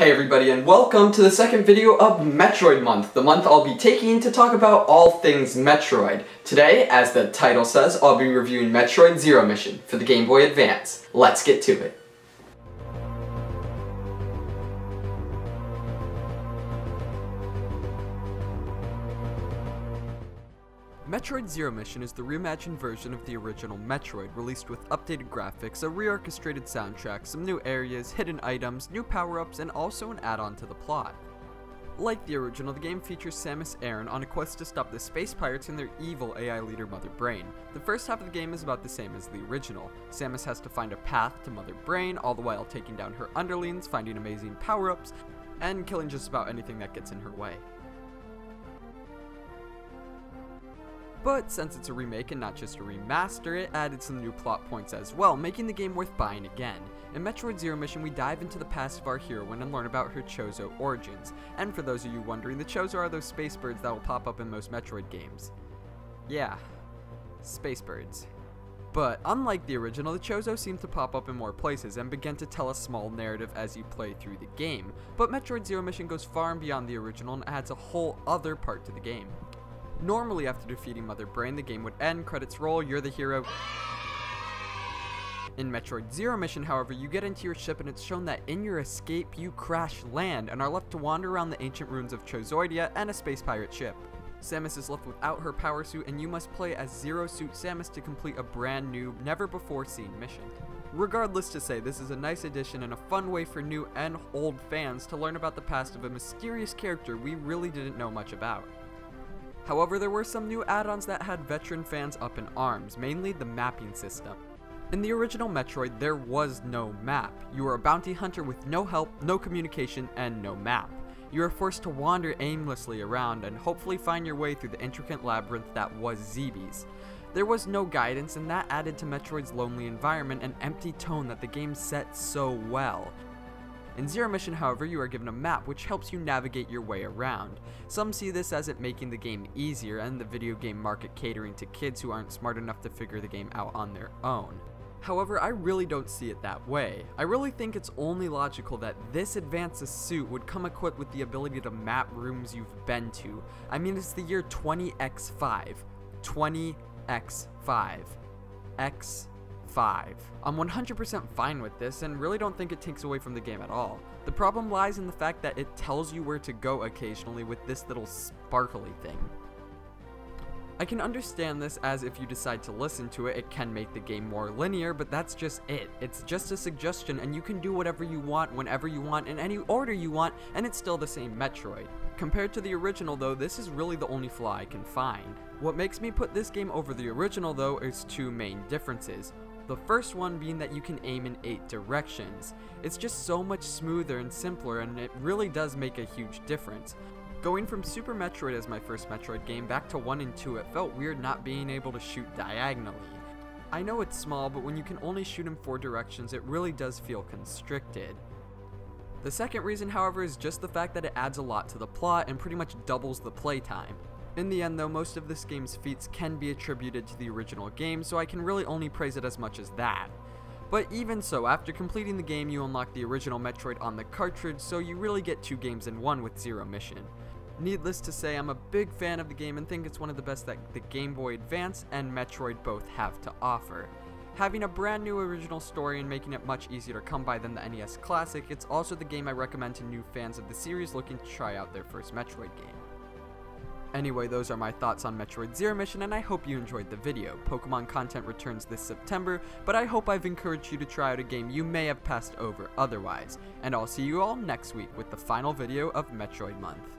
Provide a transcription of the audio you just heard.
Hey everybody, and welcome to the second video of Metroid Month, the month I'll be taking to talk about all things Metroid. Today, as the title says, I'll be reviewing Metroid Zero Mission for the Game Boy Advance. Let's get to it. Metroid Zero Mission is the reimagined version of the original Metroid, released with updated graphics, a reorchestrated soundtrack, some new areas, hidden items, new power-ups, and also an add-on to the plot. Like the original, the game features Samus Aran on a quest to stop the space pirates and their evil AI leader Mother Brain. The first half of the game is about the same as the original. Samus has to find a path to Mother Brain, all the while taking down her underlings, finding amazing power-ups, and killing just about anything that gets in her way. But since it's a remake and not just a remaster, it added some new plot points as well, making the game worth buying again. In Metroid Zero Mission, we dive into the past of our heroine and learn about her Chozo origins. And for those of you wondering, the Chozo are those space birds that will pop up in most Metroid games. Yeah, space birds. But unlike the original, the Chozo seem to pop up in more places and begin to tell a small narrative as you play through the game. But Metroid Zero Mission goes far and beyond the original and adds a whole other part to the game. Normally, after defeating Mother Brain, the game would end, credits roll, you're the hero. In Metroid Zero Mission, however, you get into your ship and it's shown that in your escape, you crash land and are left to wander around the ancient ruins of Chozoidia and a space pirate ship. Samus is left without her power suit and you must play as Zero Suit Samus to complete a brand new, never-before-seen mission. Regardless to say, this is a nice addition and a fun way for new and old fans to learn about the past of a mysterious character we really didn't know much about. However, there were some new add-ons that had veteran fans up in arms, mainly the mapping system. In the original Metroid, there was no map. You were a bounty hunter with no help, no communication, and no map. You were forced to wander aimlessly around and hopefully find your way through the intricate labyrinth that was Zebes. There was no guidance, and that added to Metroid's lonely environment and empty tone that the game set so well. In Zero Mission, however, you are given a map which helps you navigate your way around. Some see this as it making the game easier and the video game market catering to kids who aren't smart enough to figure the game out on their own. However, I really don't see it that way. I really think it's only logical that this advanced suit would come equipped with the ability to map rooms you've been to. I mean, it's the year 20x5. 20x5. X5. I'm 100% fine with this and really don't think it takes away from the game at all. The problem lies in the fact that it tells you where to go occasionally with this little sparkly thing. I can understand this as if you decide to listen to it, it can make the game more linear, but that's just it. It's just a suggestion and you can do whatever you want, whenever you want, in any order you want, and it's still the same Metroid. Compared to the original though, this is really the only flaw I can find. What makes me put this game over the original though is two main differences. The first one being that you can aim in 8 directions. It's just so much smoother and simpler and it really does make a huge difference. Going from Super Metroid as my first Metroid game back to 1 and 2, it felt weird not being able to shoot diagonally. I know it's small, but when you can only shoot in 4 directions, it really does feel constricted. The second reason, however, is just the fact that it adds a lot to the plot and pretty much doubles the playtime. In the end though, most of this game's feats can be attributed to the original game, so I can really only praise it as much as that. But even so, after completing the game you unlock the original Metroid on the cartridge, so you really get 2 games in 1 with Zero Mission. Needless to say, I'm a big fan of the game and think it's one of the best that the Game Boy Advance and Metroid both have to offer. Having a brand new original story and making it much easier to come by than the NES Classic, it's also the game I recommend to new fans of the series looking to try out their first Metroid game. Anyway, those are my thoughts on Metroid Zero Mission, and I hope you enjoyed the video. Pokemon content returns this September, but I hope I've encouraged you to try out a game you may have passed over otherwise. And I'll see you all next week with the final video of Metroid Month.